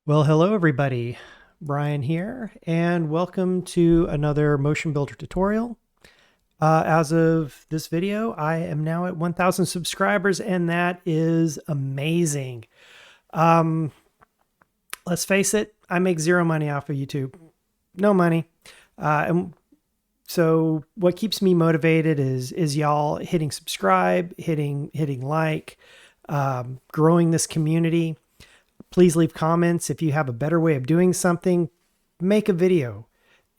Well, hello everybody. Brian here, and welcome to another Motionbuilder tutorial. As of this video, I am now at 1,000 subscribers, and that is amazing. Let's face it, I make zero money off of YouTube. No money. And so what keeps me motivated is y'all hitting subscribe, hitting like, growing this community. Please leave comments. If you have a better way of doing something, make a video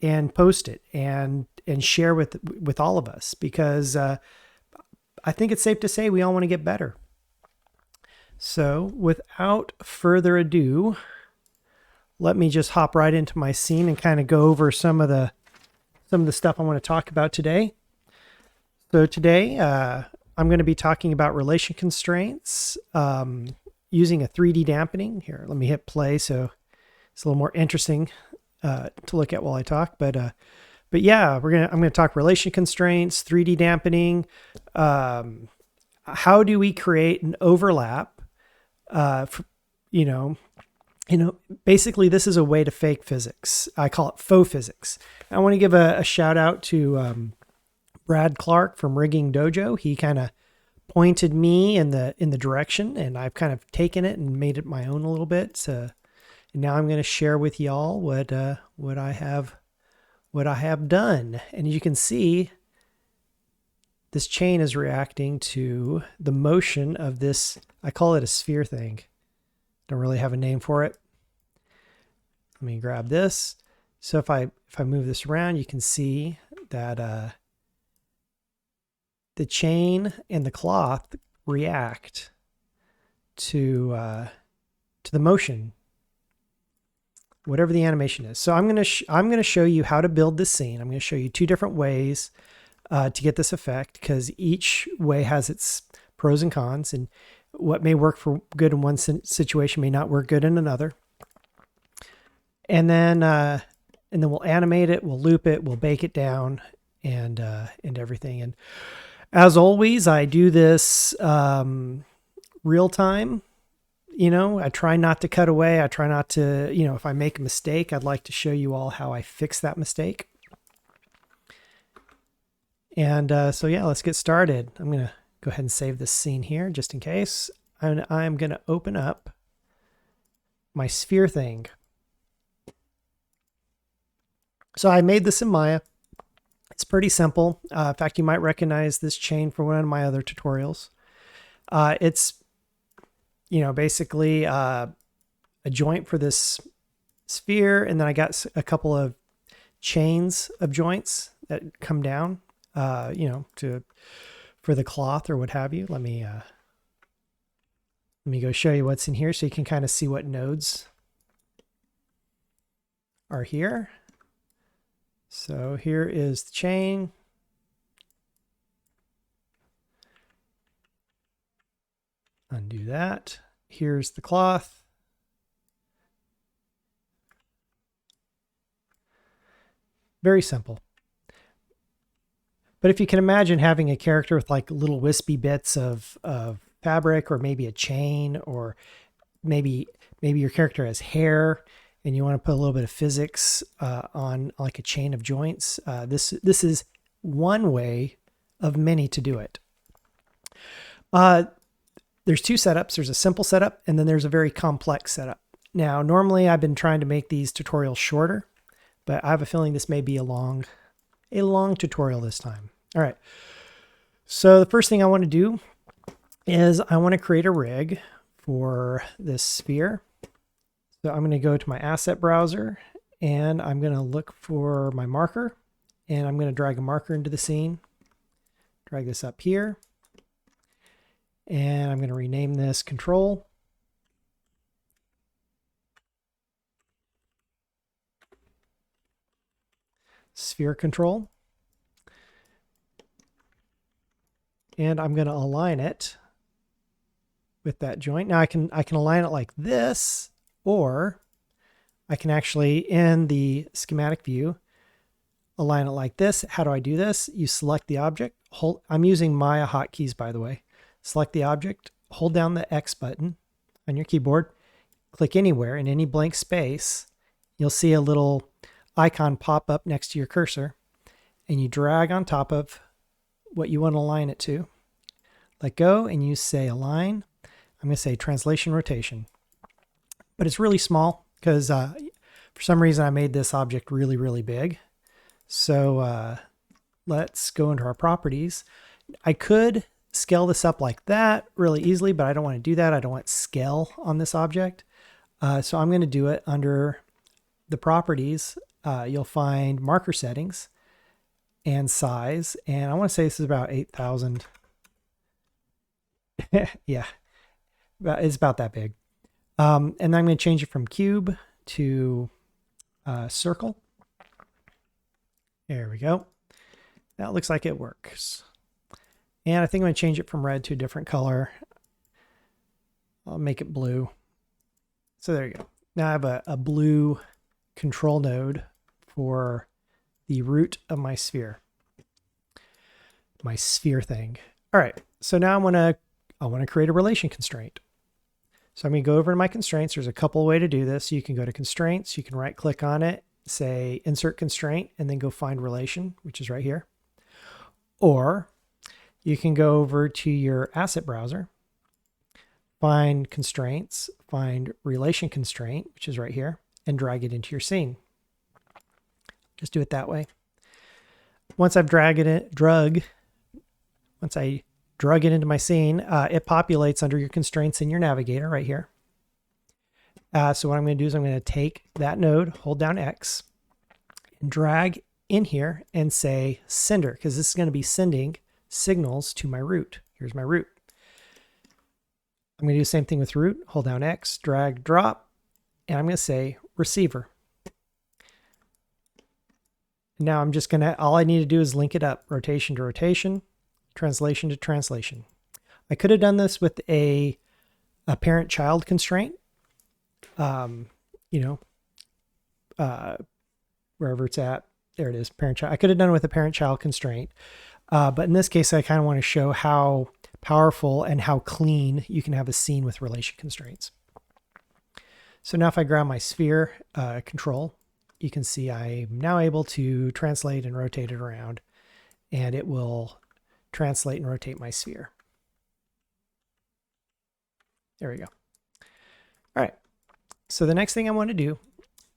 and post it and share with all of us, because I think it's safe to say we all want to get better. So without further ado, let me just hop right into my scene and kind of go over some of the stuff I want to talk about today. So today I'm going to be talking about relation constraints, using a 3D dampening. Here, let me hit play so it's a little more interesting to look at while I talk. But yeah, I'm gonna talk relation constraints, 3D dampening. How do we create an overlap? Basically, this is a way to fake physics. I call it faux physics. I want to give a shout out to Brad Clark from Rigging Dojo. He kind of pointed me in the direction, and I've kind of taken it and made it my own a little bit. So, and now I'm going to share with y'all what I have done. And you can see this chain is reacting to the motion of this. I call it a sphere thing. Don't really have a name for it. Let me grab this. So if I move this around, you can see that the chain and the cloth react to the motion, whatever the animation is. So I'm going to show you how to build this scene. I'm going to show you two different ways to get this effect, because each way has its pros and cons, and what may work for good in one situation may not work good in another. And then we'll animate it, we'll loop it, we'll bake it down, and everything. And as always, I do this real time. I try not to cut away. I try not to, if I make a mistake, I'd like to show you all how I fix that mistake. And so yeah, let's get started. I'm going to go ahead and save this scene here just in case. And I'm going to open up my sphere thing. So I made this in Maya. It's pretty simple. In fact, you might recognize this chain from one of my other tutorials. It's, basically a joint for this sphere, and then I got a couple of chains of joints that come down, for the cloth or what have you. Let me go show you what's in here so you can kind of see what nodes are here. So here is the chain. Undo that. Here's the cloth. Very simple. But if you can imagine having a character with like little wispy bits of fabric, or maybe a chain, or maybe your character has hair, and you want to put a little bit of physics on like a chain of joints, this is one way of many to do it. There's two setups. There's a simple setup, and then there's a very complex setup. Now, normally I've been trying to make these tutorials shorter, but I have a feeling this may be a long tutorial this time. All right. So the first thing I want to do is I want to create a rig for this sphere. So I'm going to go to my asset browser, and I'm going to look for my marker, and I'm going to drag a marker into the scene. Drag this up here, and I'm going to rename this control. Sphere control. And I'm going to align it with that joint. Now I can align it like this, or I can actually, in the schematic view, align it like this. How do I do this? You select the object. I'm using Maya hotkeys, by the way. Select the object, hold down the X button on your keyboard, click anywhere in any blank space, you'll see a little icon pop up next to your cursor, and you drag on top of what you want to align it to. Let go, and you say align. I'm going to say translation rotation. But it's really small because for some reason I made this object really, really big. So let's go into our properties. I could scale this up like that really easily, but I don't want to do that. I don't want scale on this object. So I'm going to do it under the properties. You'll find marker settings and size. And I want to say this is about 8,000. Yeah, it's about that big. And then I'm going to change it from cube to circle. There we go. That looks like it works. And I think I'm going to change it from red to a different color. I'll make it blue. So there you go. Now I have a blue control node for the root of my sphere. My sphere thing. All right. So now I want to create a relation constraint. So I'm going to go over to my constraints. There's a couple way to do this. You can go to constraints. You can right click on it, say insert constraint, and then go find relation, which is right here. Or you can go over to your asset browser, find constraints, find relation constraint, which is right here, and drag it into your scene. Just do it that way. Once I've drug it into my scene, it populates under your constraints in your navigator right here. So what I'm going to do is I'm going to take that node, hold down X, and drag in here and say sender, because this is going to be sending signals to my root. Here's my root. I'm going to do the same thing with root, hold down X, drag, drop, and I'm going to say receiver. Now I'm just going to, all I need to do is link it up, rotation to rotation, translation to translation. I could have done this with a parent-child constraint, wherever it's at. There it is, parent-child. I could have done it with a parent-child constraint, but in this case, I kind of want to show how powerful and how clean you can have a scene with relation constraints. So now if I grab my sphere control, you can see I'm now able to translate and rotate it around, and it will translate and rotate my sphere. There we go. All right. So the next thing I want to do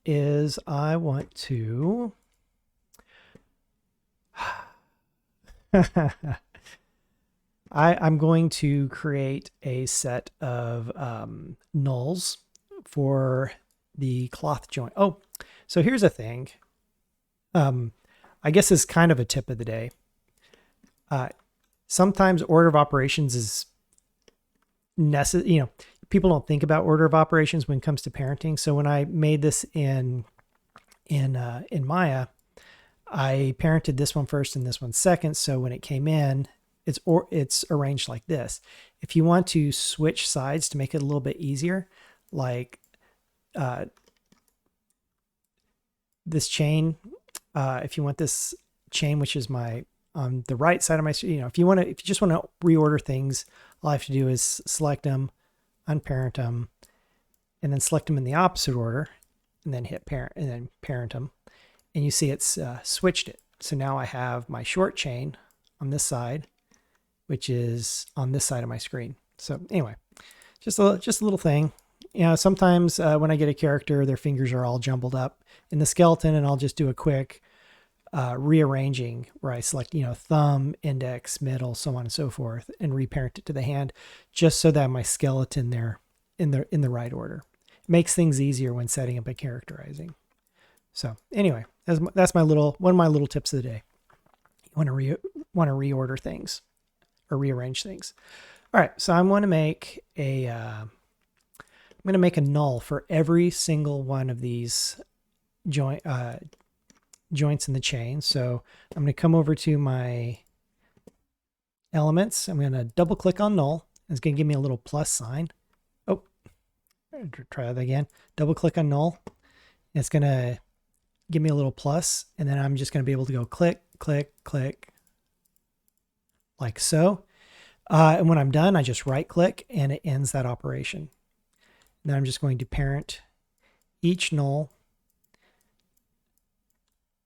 is I want to I'm going to create a set of nulls for the cloth joint. Oh, so here's a thing. I guess is kind of a tip of the day. Sometimes order of operations is necessary. People don't think about order of operations when it comes to parenting. So when I made this in Maya, I parented this one first and this one second. So when it came in, it's arranged like this. If you want to switch sides to make it a little bit easier, like this chain, if you want this chain, which is on the right side of my, if you just want to reorder things, all I have to do is select them, unparent them, and then select them in the opposite order, and then hit parent, and then parent them. And you see it's switched it. So now I have my short chain on this side, which is on this side of my screen. So anyway, just a little thing. Sometimes when I get a character, their fingers are all jumbled up in the skeleton, and I'll just do a quick rearranging where I select, thumb, index, middle, so on and so forth, and reparent it to the hand, just so that my skeleton there in the right order. It makes things easier when setting up a characterizing. So anyway, that's one of my little tips of the day. You want to reorder things or rearrange things. All right, so I'm going to make a null for every single one of these joints in the chain. So I'm going to come over to my elements. I'm going to double click on null. It's going to give me a little plus sign. Oh, try that again. Double click on null. It's going to give me a little plus, and then I'm just going to be able to go click, click, click, like so. And when I'm done, I just right click and it ends that operation. Then I'm just going to parent each null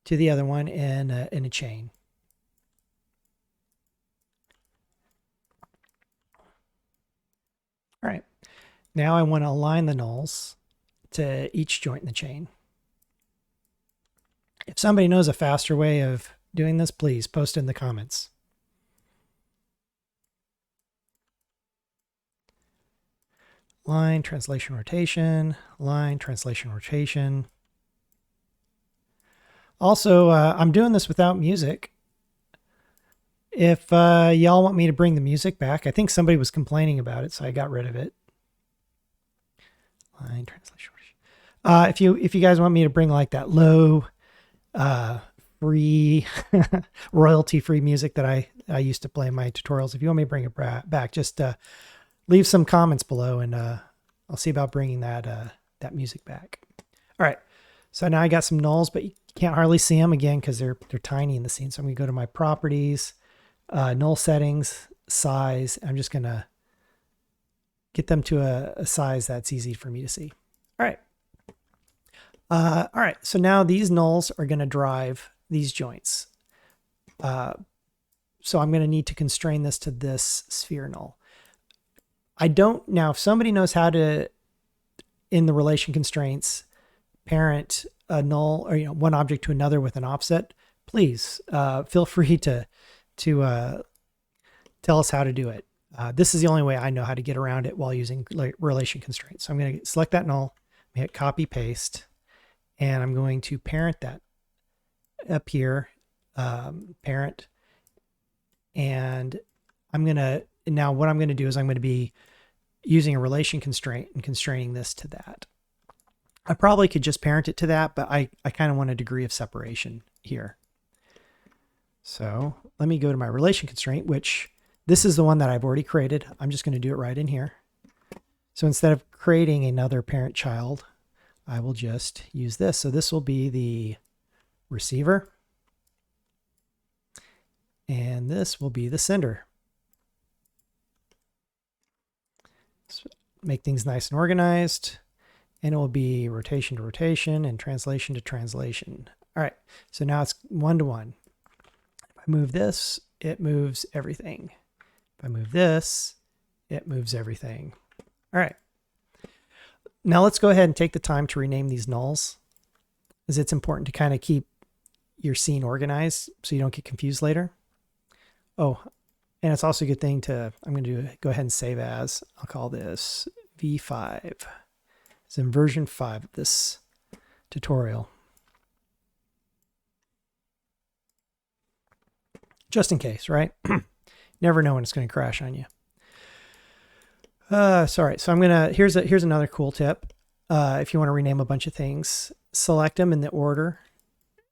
to the other one in a chain. All right. Now I want to align the nulls to each joint in the chain. If somebody knows a faster way of doing this, please post in the comments. Line, translation, rotation, line, translation, rotation. Also, I'm doing this without music. If y'all want me to bring the music back, I think somebody was complaining about it, so I got rid of it. Line, translation, rotation. If you guys want me to bring like that low, free, royalty-free music that I used to play in my tutorials, if you want me to bring it back, just leave some comments below, and I'll see about bringing that music back. All right, so now I got some nulls, but you can't hardly see them again because they're tiny in the scene. So I'm going to go to my properties, null settings, size. I'm just going to get them to a size that's easy for me to see. All right. All right, so now these nulls are going to drive these joints. So I'm going to need to constrain this to this sphere null. Now, if somebody knows how to, in the relation constraints, parent a null or one object to another with an offset, please feel free to tell us how to do it. This is the only way I know how to get around it while using relation constraints. So I'm going to select that null, hit copy paste, and I'm going to parent that up here, parent, and now what I'm going to do is I'm going to be using a relation constraint and constraining this to that. I probably could just parent it to that, but I kind of want a degree of separation here. So let me go to my relation constraint, which this is the one that I've already created. I'm just going to do it right in here. So instead of creating another parent child, I will just use this. So this will be the receiver, and this will be the sender. So make things nice and organized, and it will be rotation to rotation and translation to translation. All right, so now it's one-to-one. If I move this, it moves everything. If I move this, it moves everything. All right. Now let's go ahead and take the time to rename these nulls, as it's important to kind of keep your scene organized so you don't get confused later. Oh, and it's also a good thing I'm going to go ahead and save as. I'll call this V5. It's in version 5 of this tutorial. Just in case, right? Never know when it's going to crash on you. Sorry. So here's another cool tip. If you want to rename a bunch of things, select them in the order.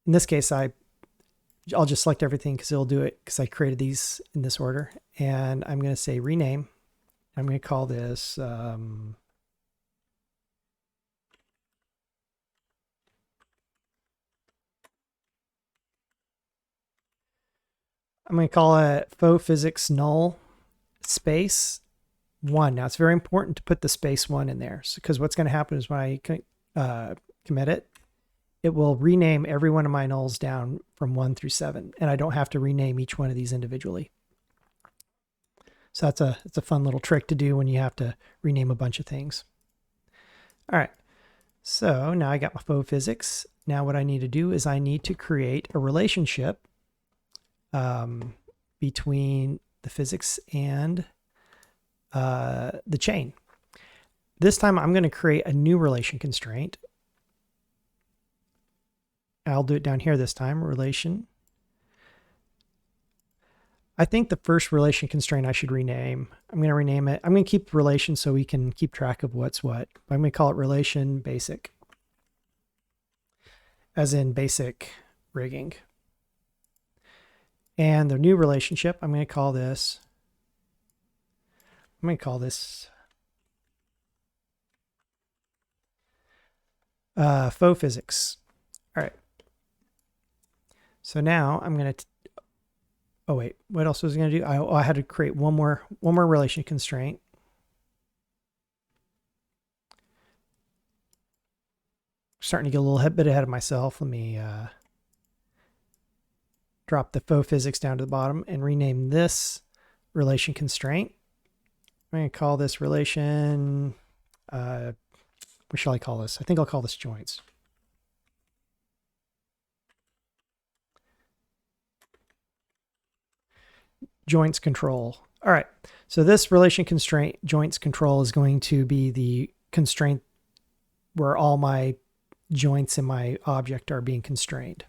In this case, I'll just select everything because it'll do it because I created these in this order. And I'm going to say rename. I'm going to call this I'm going to call it Faux Physics null space 1. Now it's very important to put the space 1 in there because what's going to happen is when I commit it, it will rename every one of my nulls down from 1 through 7, and I don't have to rename each one of these individually. So it's a fun little trick to do when you have to rename a bunch of things. All right, so now I got my Faux Physics. Now what I need to do is I need to create a relationship between the physics and the chain. This time I'm going to create a new relation constraint. I'll do it down here this time, relation. I think the first relation constraint I should rename. I'm going to rename it. I'm going to keep relation so we can keep track of what's what. I'm going to call it relation basic, as in basic rigging. And the new relationship, I'm going to call this Faux Physics. All right. So now I'm going to, oh wait, what else was I going to do? I had to create one more relation constraint. starting to get a little bit ahead of myself. Let me drop the faux physics down to the bottom and rename this relation constraint. I'm going to call this relation, what shall I call this? I think I'll call this joints. Joints control. All right, so this relation constraint joints control is going to be the constraint where all my joints in my object are being constrained.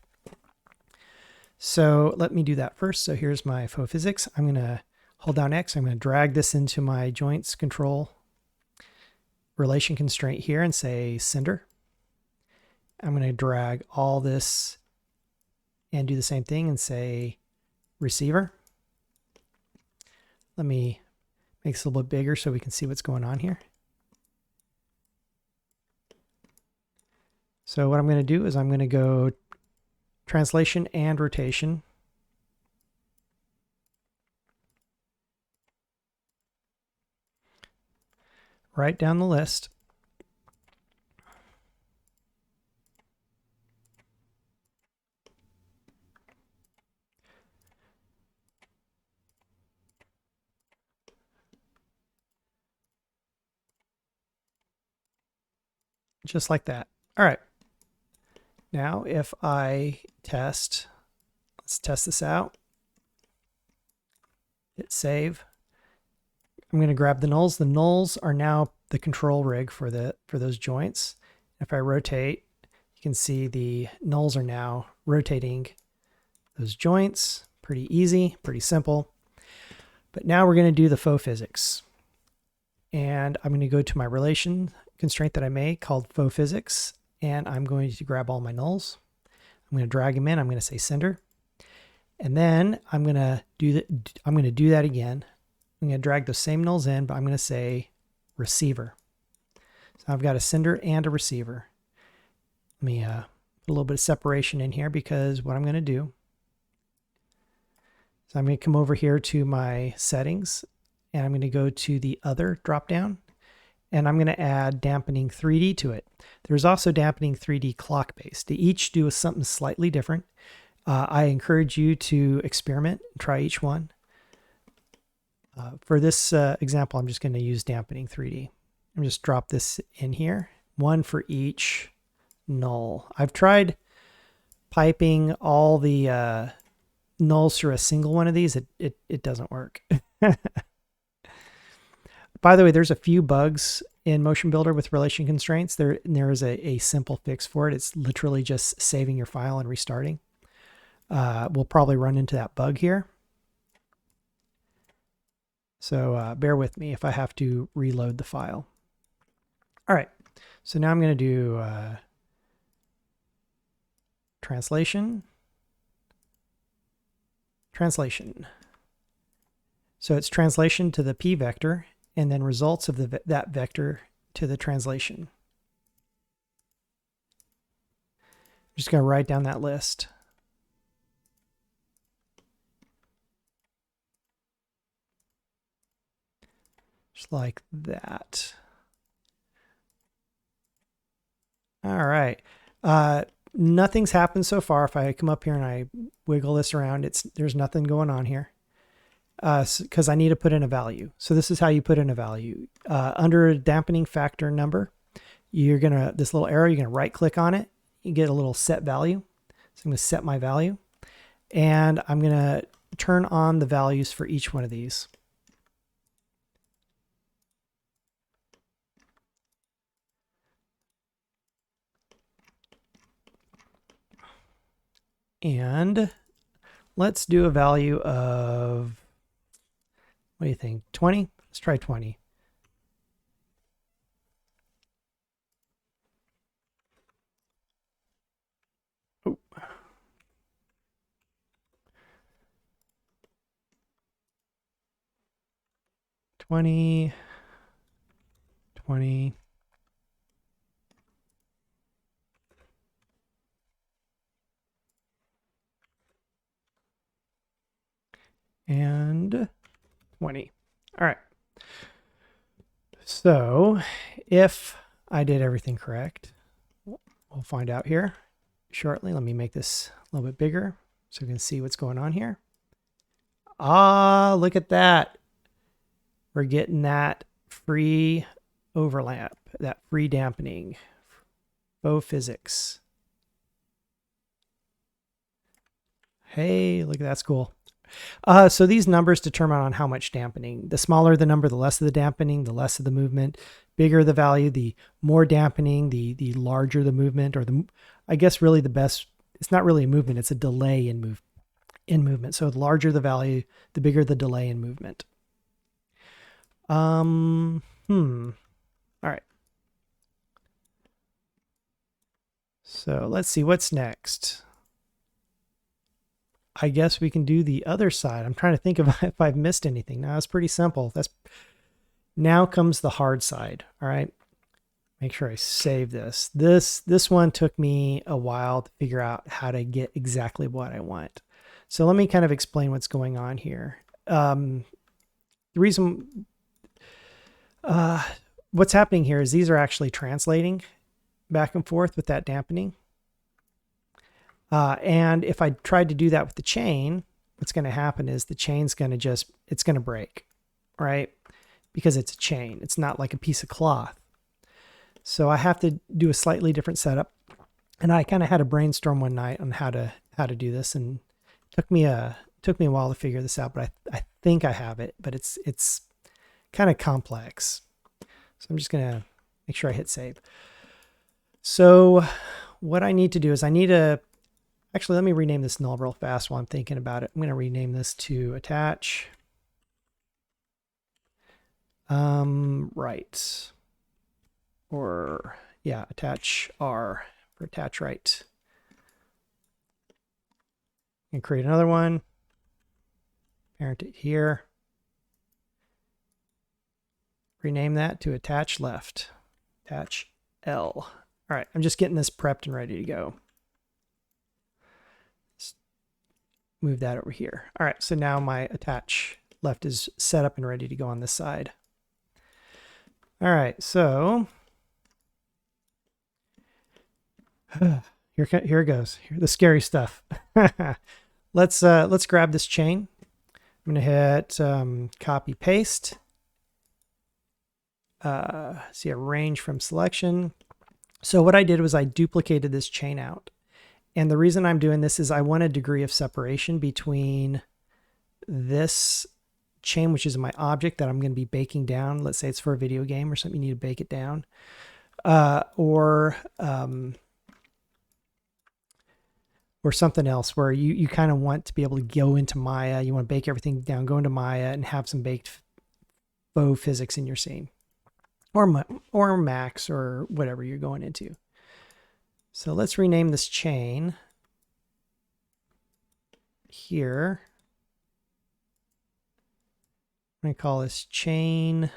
So let me do that first. So here's my faux physics. I'm going to hold down X. I'm going to drag this into my joints control relation constraint here and say sender. I'm going to drag all this and do the same thing and say receiver. Let me make this a little bit bigger so we can see what's going on here. So what I'm going to do is I'm going to go translation and rotation. Right down the list. Just like that. All right. Now, if I test, let's test this out. Hit save. I'm going to grab the nulls. The nulls are now the control rig for those joints. If I rotate, you can see the nulls are now rotating those joints. Pretty easy, pretty simple. But now we're going to do the faux physics. And I'm going to go to my relation constraint that I made called faux physics. And I'm going to grab all my nulls. I'm going to drag them in. I'm going to say sender. And then I'm going to do that again. I'm going to drag those same nulls in, but I'm going to say receiver. So I've got a sender and a receiver. Let me put a little bit of separation in here because what I'm going to do is I'm going to come over here to my settings and I'm going to go to the other dropdown and I'm going to add dampening 3D to it. There's also dampening 3D clock based. They each do something slightly different. I encourage you to experiment and try each one. For this example, I'm just going to use dampening 3D. I'm just drop this in here, one for each null. I've tried piping all the nulls through a single one of these. It doesn't work. By the way, there's a few bugs in Motionbuilder with relation constraints. There is a simple fix for it. It's literally just saving your file and restarting. We'll probably run into that bug here. So bear with me if I have to reload the file. All right, so now I'm going to do translation. So it's translation to the p vector and then results of that vector to the translation. I'm just going to write down that list. Just like that. All right. Nothing's happened so far. If I come up here and I wiggle this around, there's nothing going on here because I need to put in a value. So this is how you put in a value. Under a dampening factor number, this little arrow, you're going to right click on it. You get a little set value. So I'm going to set my value and I'm going to turn on the values for each one of these. And let's do a value of, what do you think, 20? Let's try 20. Oh. 20, 20. And 20. All right. So if I did everything correct, We'll find out here shortly. Let me make this a little bit bigger so we can see what's going on here. Ah, look at that. We're getting that free overlap, that free dampening. Faux Physics. Hey, look, that's cool. So these numbers determine on how much dampening. The smaller the number, the less of the dampening, the less of the movement. Bigger the value, the more dampening, the larger the movement, or I guess really the best, it's not really a movement, it's a delay in movement. So the larger the value, the bigger the delay in movement. All right. So let's see what's next. I guess we can do the other side. I'm trying to think of if I've missed anything. Now it's pretty simple. Now comes the hard side. All right. Make sure I save this. This one took me a while to figure out how to get exactly what I want. So let me kind of explain what's going on here. The reason what's happening here is these are actually translating back and forth with that dampening. And if I tried to do that with the chain, what's going to happen is the chain's going to it's going to break, right? Because it's a chain. It's not like a piece of cloth. So I have to do a slightly different setup. And I kind of had a brainstorm one night on how to do this, and it took me a while to figure this out, but I think I have it, but it's kind of complex. So I'm just going to make sure I hit save. So what I need to do is actually, let me rename this null real fast while I'm thinking about it. I'm going to rename this to attach. Right. Or, yeah, attach R for attach right. And create another one. Parent it here. Rename that to attach left. Attach L. All right, I'm just getting this prepped and ready to go. Move that over here. All right, so now my attach left is set up and ready to go on this side. All right, so here it goes. Here, the scary stuff. Let's grab this chain. I'm gonna hit copy paste. See, arrange from selection. So what I did was I duplicated this chain out. And the reason I'm doing this is I want a degree of separation between this chain, which is my object that I'm going to be baking down. Let's say it's for a video game or something, you need to bake it down. Or something else where you kind of want to be able to go into Maya. You want to bake everything down, go into Maya, and have some baked faux physics in your scene. Or Max or whatever you're going into. So let's rename this chain here. I'm going to call this chain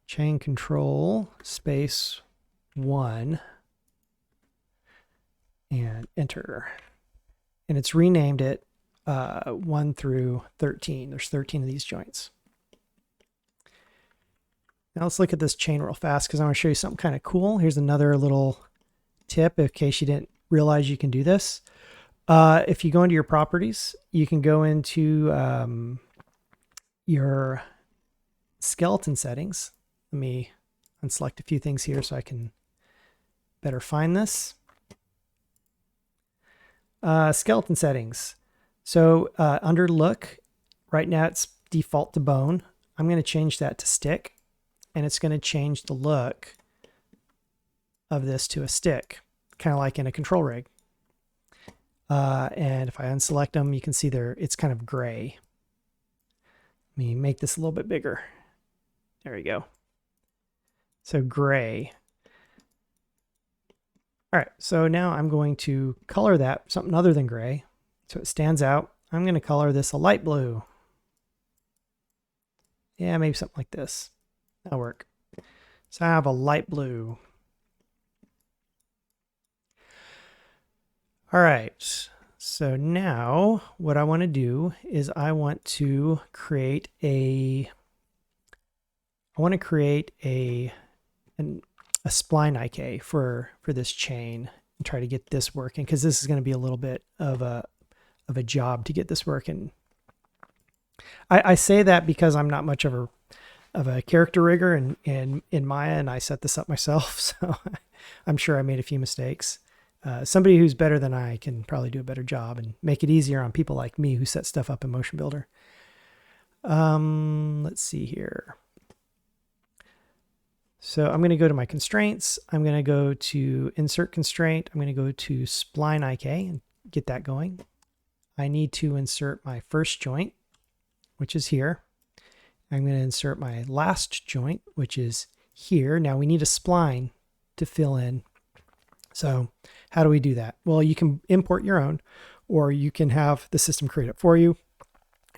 control space 1 and enter. And it's renamed it 1 through 13. There's 13 of these joints. Now let's look at this chain real fast because I want to show you something kind of cool. Here's another little tip in case you didn't realize you can do this. If you go into your properties, you can go into your skeleton settings. Let me unselect a few things here so I can better find this. Skeleton settings. So under look, right now it's default to bone. I'm going to change that to stick. And it's going to change the look of this to a stick, kind of like in a control rig. And if I unselect them, you can see it's kind of gray. Let me make this a little bit bigger. There we go. So gray. All right, so now I'm going to color that something other than gray so it stands out. I'm going to color this a light blue. Yeah, maybe something like this. That'll work. So I have a light blue. All right. So now what I want to do is I want to create a I want to create a spline IK for this chain and try to get this working, because this is going to be a little bit of a job to get this working. I say that because I'm not much of a character rigger in Maya, and I set this up myself, so I'm sure I made a few mistakes. Somebody who's better than I can probably do a better job and make it easier on people like me who set stuff up in Motionbuilder. Let's see here. So I'm going to go to my constraints. I'm going to go to insert constraint. I'm going to go to spline IK and get that going. I need to insert my first joint, which is here. I'm going to insert my last joint, which is here. Now we need a spline to fill in. So how do we do that? Well, you can import your own, or you can have the system create it for you.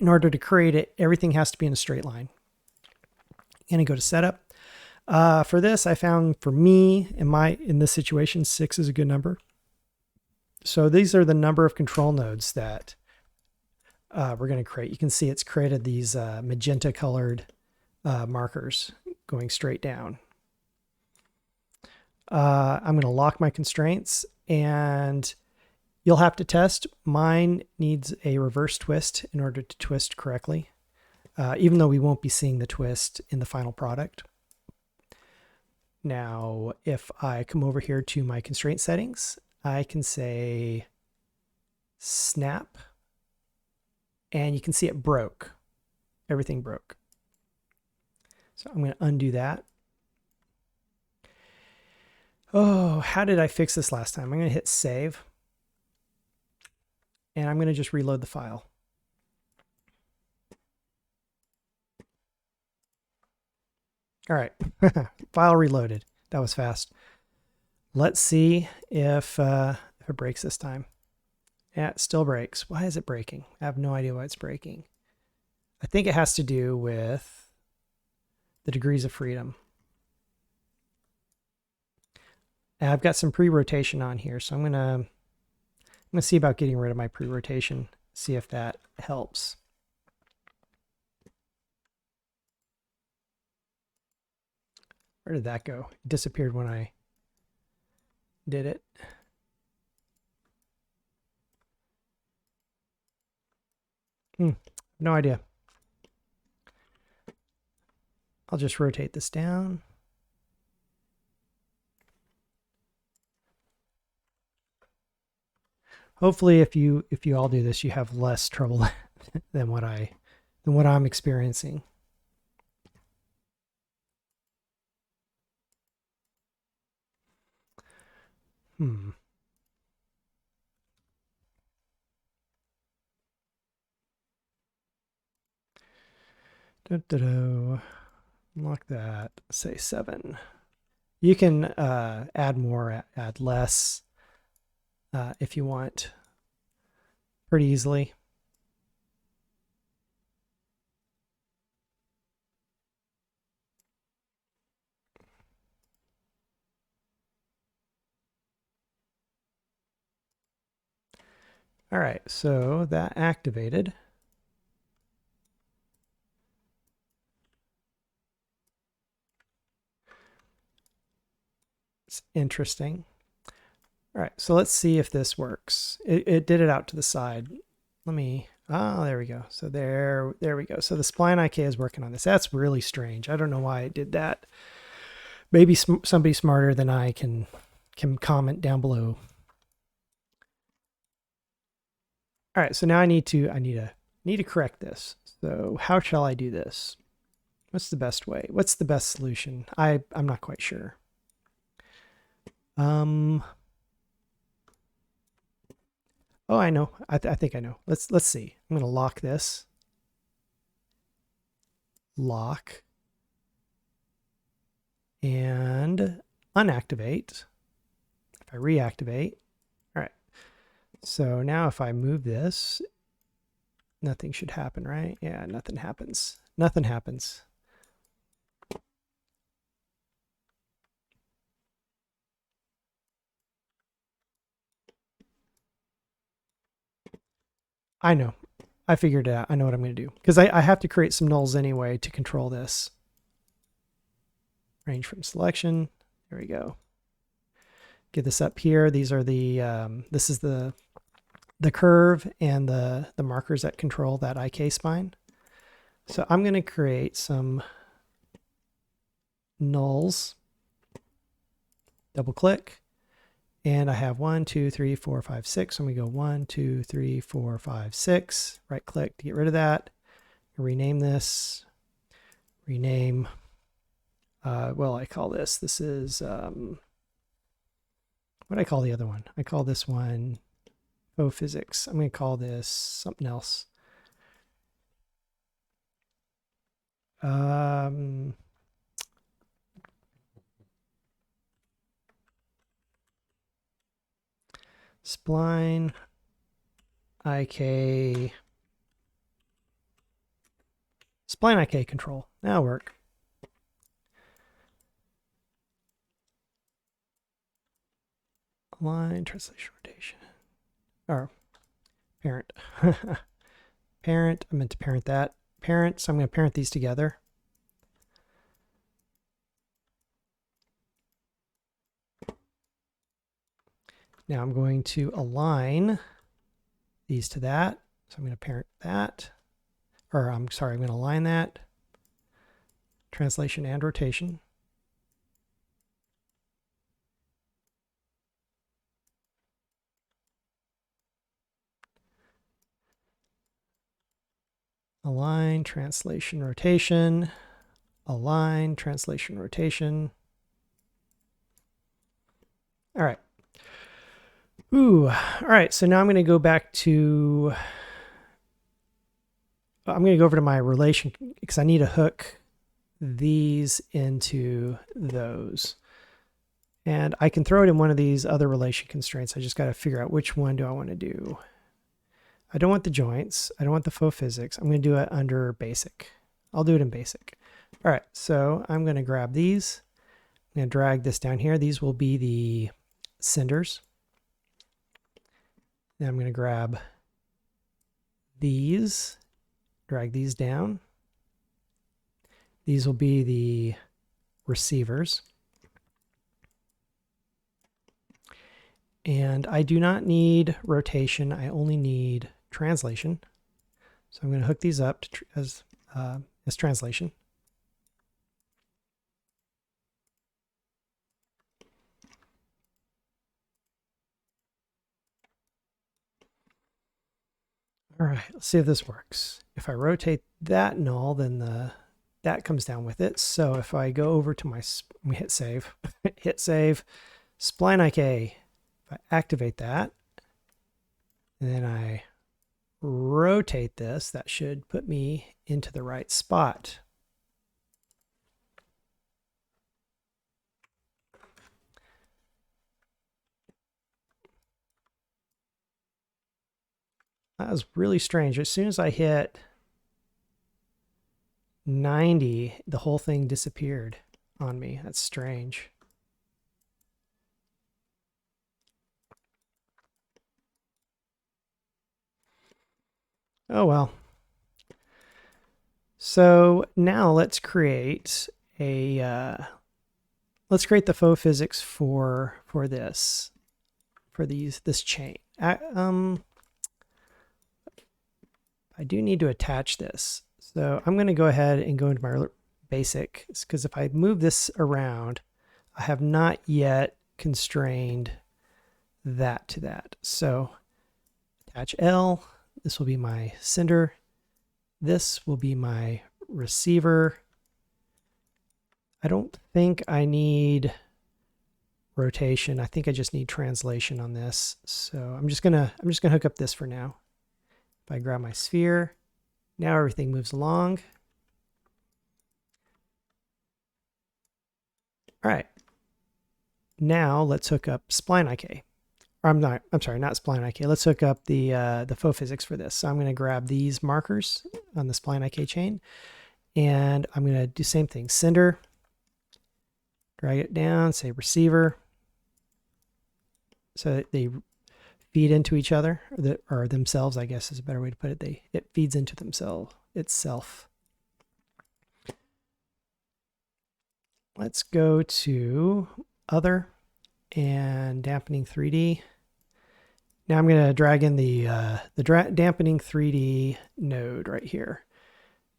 In order to create it, everything has to be in a straight line. I'm going to go to setup. For this, I found for me, in this situation, 6 is a good number. So these are the number of control nodes that we're going to create. You can see it's created these magenta colored markers going straight down. I'm going to lock my constraints, and you'll have to test. Mine needs a reverse twist in order to twist correctly, even though we won't be seeing the twist in the final product. Now, if I come over here to my constraint settings, I can say snap, and you can see it broke. Everything broke. So I'm going to undo that. Oh, how did I fix this last time? I'm going to hit save, and I'm going to just reload the file. All right, file reloaded. That was fast. Let's see if it breaks this time. Yeah, it still breaks. Why is it breaking? I have no idea why it's breaking. I think it has to do with the degrees of freedom. And I've got some pre-rotation on here, so I'm gonna see about getting rid of my pre-rotation, see if that helps. Where did that go? It disappeared when I did it. No idea. I'll just rotate this down. Hopefully, if you all do this, you have less trouble than what I'm experiencing. Lock that. Say 7. You can add more, add less if you want, pretty easily. All right, so that activated. It's interesting. All right, so let's see if this works. It did it out to the side. Let me, there we go. So there we go. So the spline IK is working on this. That's really strange. I don't know why it did that. Maybe somebody smarter than I can comment down below. All right, so now I need to correct this. So how shall I do this? What's the best way? What's the best solution? I'm not quite sure. Oh, I know. I think I know. Let's see. I'm going to lock this. Lock. And unactivate. If I reactivate. All right. So now if I move this, nothing should happen, right? Yeah, nothing happens. Nothing happens. I know. I figured it out. I know what I'm going to do. Because I have to create some nulls anyway to control this. range from selection. There we go. Get this up here. These are the, this is the curve and the markers that control that IK spine. So I'm going to create some nulls. Double click. And I have 1, 2, 3, 4, 5, 6. So I'm going to go 1, 2, 3, 4, 5, 6. Right click to get rid of that. Rename this. Rename. Well, I call this. This is, what do I call the other one? I call this one Faux Physics. I'm going to call this something else. Spline IK. Spline IK control. That'll work. Align, translation, rotation. Or parent. Parent. I meant to parent that. Parent. So I'm going to parent these together. Now I'm going to align these to that. So I'm going to parent that. Or I'm sorry, I'm going to align that. Translation and rotation. Align, translation, rotation. Align, translation, rotation. All right. Ooh, all right. So now I'm going to go back to, I'm going to go over to my relation because I need to hook these into those. And I can throw it in one of these other relation constraints. I just got to figure out which one do I want to do. I don't want the joints. I don't want the faux physics. I'm going to do it under basic. I'll do it in basic. All right. So I'm going to grab these. I'm going to drag this down here. These will be the cinders. Then I'm going to grab these, drag these down. These will be the receivers. And I do not need rotation. I only need translation. So I'm going to hook these up to as translation. All right, let's see if this works. If I rotate that null, then that comes down with it. So if I go over to my, we hit save, hit save, spline IK. If I activate that, and then I rotate this, that should put me into the right spot. That was really strange. As soon as I hit 90, the whole thing disappeared on me. That's strange. Oh well. So now let's create a the faux physics for this chain. I do need to attach this. So I'm going to go ahead and go into my basic, because if I move this around, I have not yet constrained that to that. So attach L, this will be my sender. This will be my receiver. I don't think I need rotation. I think I just need translation on this. So I'm just gonna hook up this for now. If I grab my sphere, now everything moves along. All right. Now let's hook up spline IK. Or I'm sorry, not spline IK. Let's hook up the faux physics for this. So I'm going to grab these markers on the spline IK chain, and I'm going to do the same thing. Sender, drag it down, say receiver, so that they feed into each other, or themselves, I guess is a better way to put it. It feeds into itself. let's go to Other and Dampening 3D. Now I'm going to drag in the Dampening 3D node right here.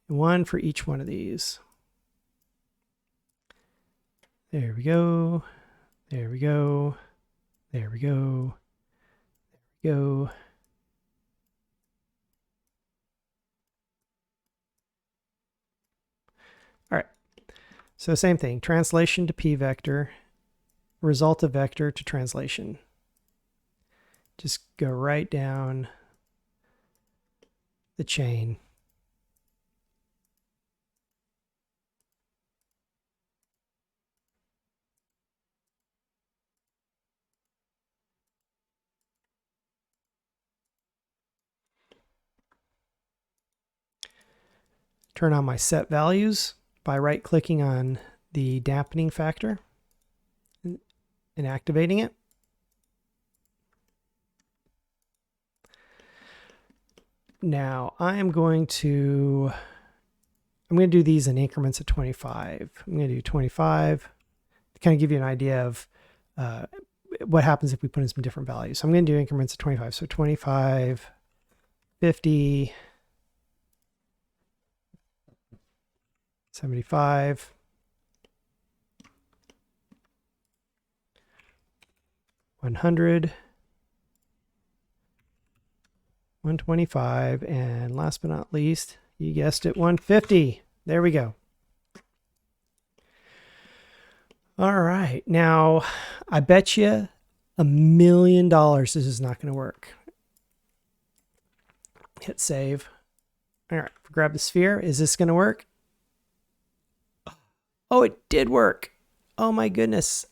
One for each one of these. There we go. There we go. There we go. There we go. All right. So same thing, translation to p vector, result of vector to translation. Just go right down the chain. Turn on my set values by right-clicking on the dampening factor and activating it. Now I'm going to do these in increments of 25. I'm going to do 25 to kind of give you an idea of what happens if we put in some different values. So I'm going to do increments of 25. So 25, 50, 75, 100, 125, and last but not least, you guessed it, 150. There we go. All right, now I bet you $1 million this is not going to work. Hit save. All right, grab the sphere. Is this going to work? Oh, it did work. Oh my goodness.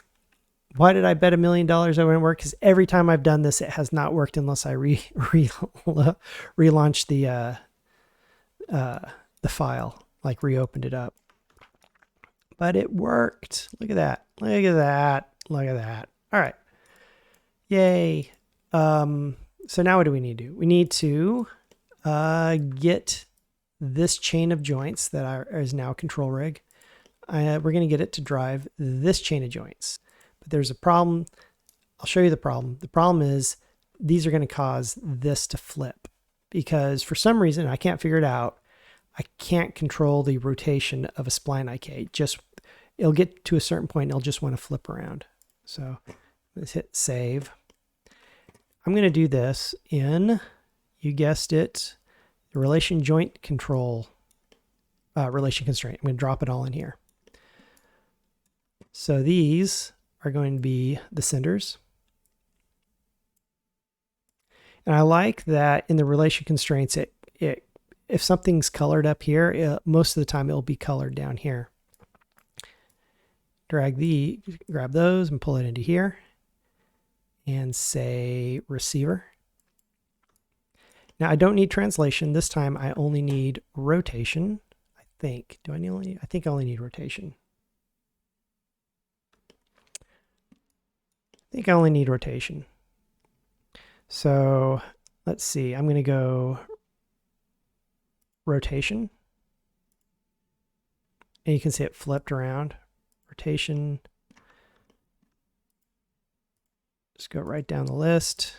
Why did I bet $1 million it wouldn't work? Because every time I've done this, it has not worked unless I relaunch the file, like reopened it up. But it worked. Look at that. Look at that. Look at that. All right. Yay. So now what do we need to do? We need to get this chain of joints that is now control rig. We're going to get it to drive this chain of joints. But there's a problem. I'll show you the problem. The problem is these are going to cause this to flip because for some reason, I can't figure it out. I can't control the rotation of a spline IK. It'll get to a certain point and it'll just want to flip around. So let's hit save. I'm going to do this in, you guessed it, the relation joint control, relation constraint. I'm going to drop it all in here. So these are going to be the cinders. And I like that in the relation constraints, if something's colored up here, most of the time it'll be colored down here. Grab those and pull it into here and say receiver. Now I don't need translation. This time I only need rotation. I think. I think I only need rotation. I think I only need rotation. So let's see. I'm going to go rotation. And you can see it flipped around. Rotation. Just go right down the list.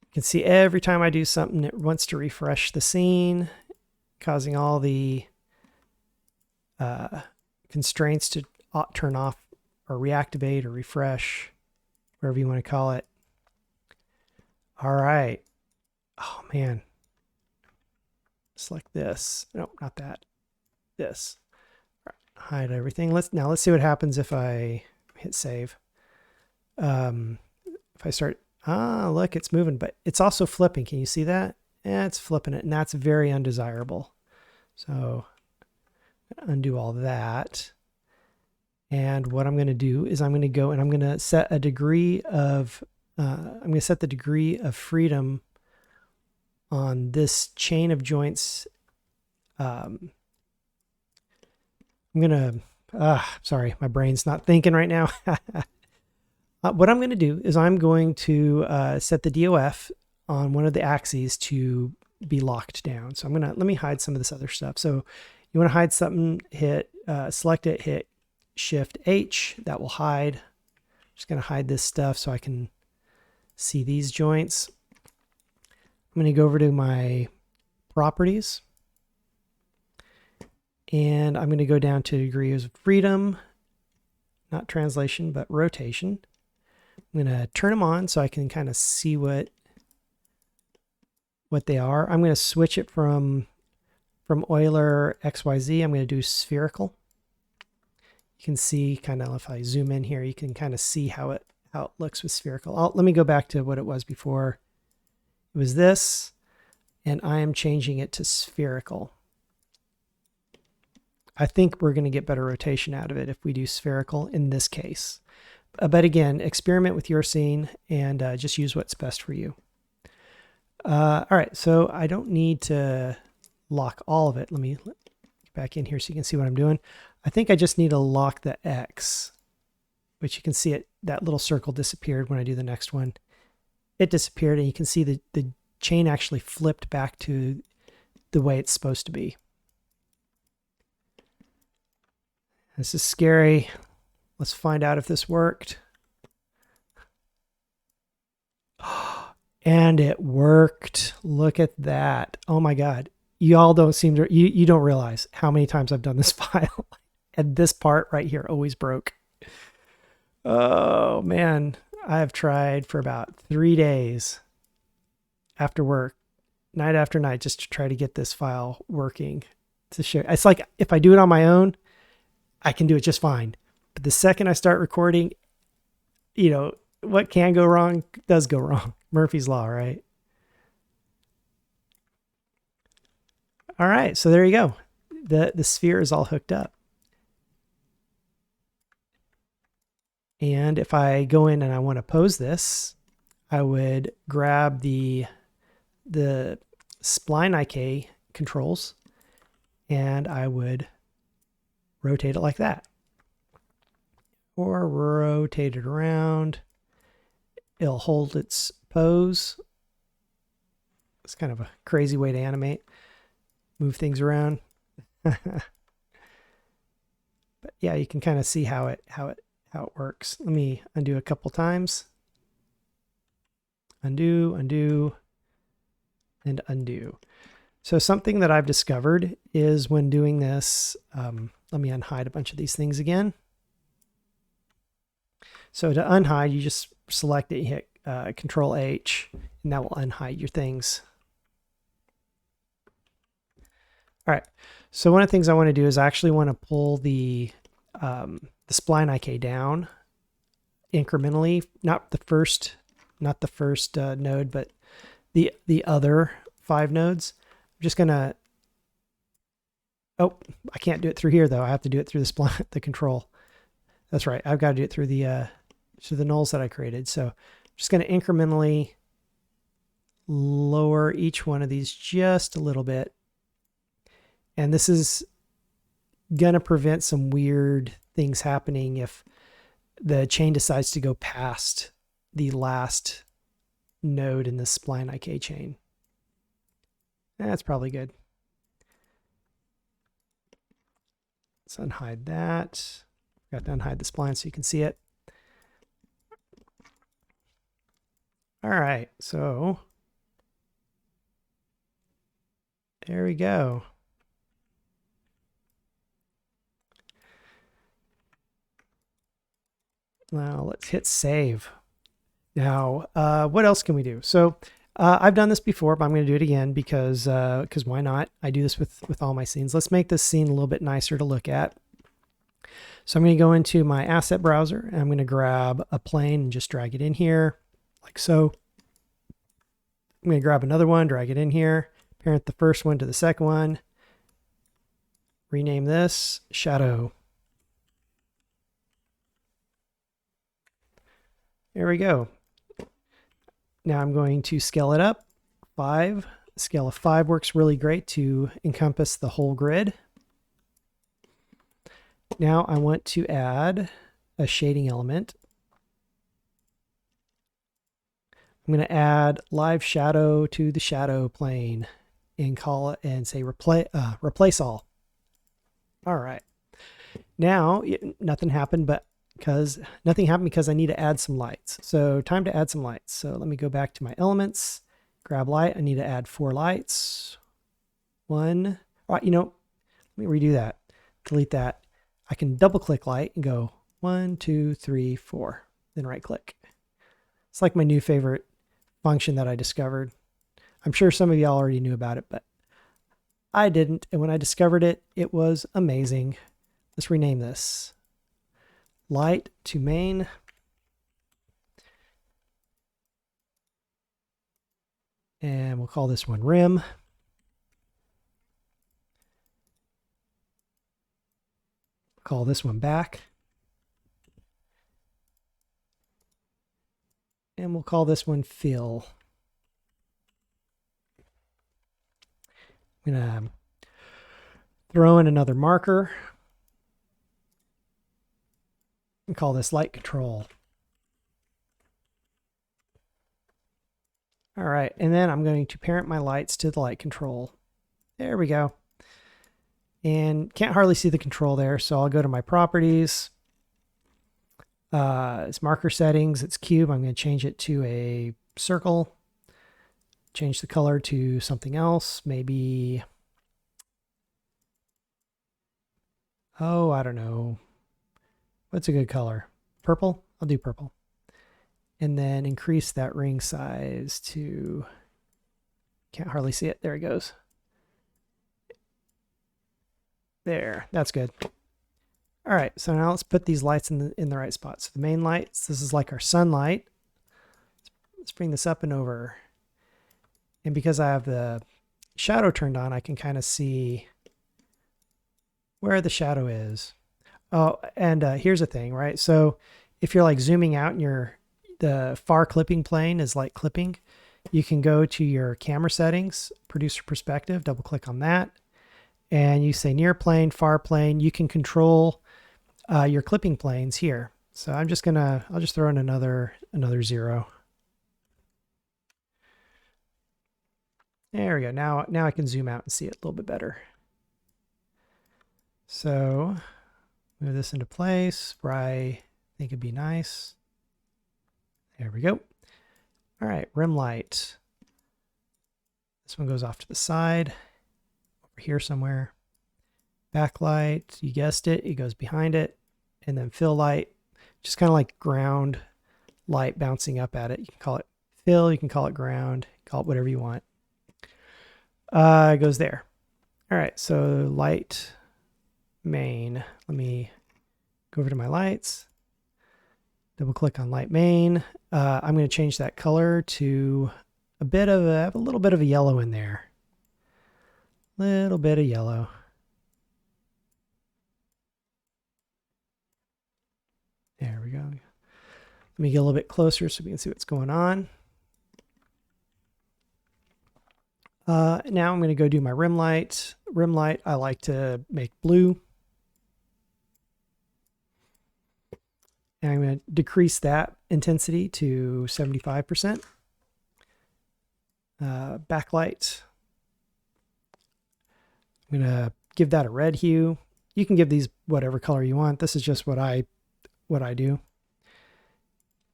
You can see every time I do something, it wants to refresh the scene, causing all the constraints to turn off or reactivate or refresh, whatever you want to call it. All right. Oh, man. Select this. No, not that. This. All right. Hide everything. Let's see what happens if I hit save. If I start, look, it's moving, but it's also flipping. Can you see that? Yeah, it's flipping it, and that's very undesirable. So undo all that. And what I'm going to do is I'm going to go and I'm going to set a degree of, I'm going to set the degree of freedom on this chain of joints. I'm going to, sorry, my brain's not thinking right now. What I'm going to do is I'm going to set the DOF on one of the axes to be locked down. So let me hide some of this other stuff. So you want to hide something, hit, select it, hit Shift H, that will hide. I'm just going to hide this stuff so I can see these joints. I'm going to go over to my properties and I'm going to go down to degrees of freedom, not translation, but rotation. I'm going to turn them on so I can kind of see what they are. I'm going to switch it from Euler XYZ. I'm going to do spherical. You can see kind of, if I zoom in here, you can kind of see how it looks with spherical. Let me go back to what it was before. It was this, and I am changing it to spherical. I think we're going to get better rotation out of it if we do spherical in this case. But again, experiment with your scene and just use what's best for you. All right, so I don't need to lock all of it. Let me get back in here so you can see what I'm doing. I think I just need to lock the X, which you can see that little circle disappeared when I do the next one. It disappeared, and you can see the chain actually flipped back to the way it's supposed to be. This is scary. Let's find out if this worked. And it worked. Look at that. Oh my God. You all don't seem to, you don't realize how many times I've done this file. And this part right here always broke. Oh man. I've tried for about 3 days after work, night after night, just to try to get this file working to show. It's like if I do it on my own, I can do it just fine. But the second I start recording, you know, what can go wrong does go wrong. Murphy's Law, right? All right, so there you go. The sphere is all hooked up. And if I go in and I want to pose this, I would grab the spline IK controls and I would rotate it like that. Or rotate it around. It'll hold its pose. It's kind of a crazy way to animate. Move things around. But yeah, you can kind of see how it works. Let me undo a couple times. Undo, undo, and undo. So something that I've discovered is when doing this, let me unhide a bunch of these things again. So to unhide, you just select it, you hit Control H, and that will unhide your things. All right, so one of the things I want to do is I actually want to pull the spline IK down incrementally, not the first node, but the other 5 nodes. I'm just gonna, oh, I can't do it through here though. I have to do it through the spline, the control. That's right. I've got to do it through the nulls that I created. So I'm just going to incrementally lower each one of these just a little bit. And this is going to prevent some weird things happening if the chain decides to go past the last node in the spline IK chain. That's probably good. Let's unhide that. Got to unhide the spline so you can see it. All right, so there we go. Now let's hit save. Now, what else can we do? So I've done this before, but I'm going to do it again because why not? I do this with all my scenes. Let's make this scene a little bit nicer to look at. So I'm going to go into my asset browser and I'm going to grab a plane and just drag it in here like so. I'm going to grab another one, drag it in here, parent the first one to the second one, rename this shadow. There we go. Now I'm going to scale it up. 5. Scale of 5 works really great to encompass the whole grid. Now I want to add a shading element. I'm going to add live shadow to the shadow plane and call it and say replace all. All right. Now nothing happened, because I need to add some lights. So time to add some lights. So let me go back to my elements, grab light. I need to add 4 lights. One. All right, let me redo that. Delete that. I can double click light and go 1, 2, 3, 4. Then right click. It's like my new favorite function that I discovered. I'm sure some of y'all already knew about it, but I didn't. And when I discovered it, it was amazing. Let's rename this. Light to main. And we'll call this one rim. Call this one back. And we'll call this one fill. I'm going to throw in another marker and call this light control. All right, and then I'm going to parent my lights to the light control. There we go. And can't hardly see the control there, so I'll go to my properties. It's marker settings, it's cube. I'm going to change it to a circle. Change the color to something else, maybe, oh, I don't know. What's a good color? Purple? I'll do purple. And then increase that ring size to, can't hardly see it. There it goes. There, that's good. All right, so now let's put these lights in the right spot. So the main lights, this is like our sunlight. Let's bring this up and over. And because I have the shadow turned on, I can kind of see where the shadow is. Oh, and here's the thing, right? So if you're like zooming out and the far clipping plane is like clipping, you can go to your camera settings, producer perspective, double click on that. And you say near plane, far plane. You can control your clipping planes here. So I'll just throw in another 0. There we go. Now I can zoom out and see it a little bit better. So move this into place where I think it'd be nice. There we go. All right, rim light. This one goes off to the side, over here somewhere. Backlight, you guessed it, it goes behind it. And then fill light, just kind of like ground light bouncing up at it. You can call it fill, you can call it ground, call it whatever you want. It goes there. All right, so light main. Let me go over to my lights. Double click on light main. I'm going to change that color to a little bit of a yellow in there. Little bit of yellow. There we go. Let me get a little bit closer so we can see what's going on. Now I'm going to go do my rim light. Rim light, I like to make blue. And I'm going to decrease that intensity to 75%. Backlight. I'm going to give that a red hue. You can give these whatever color you want. This is just what I do.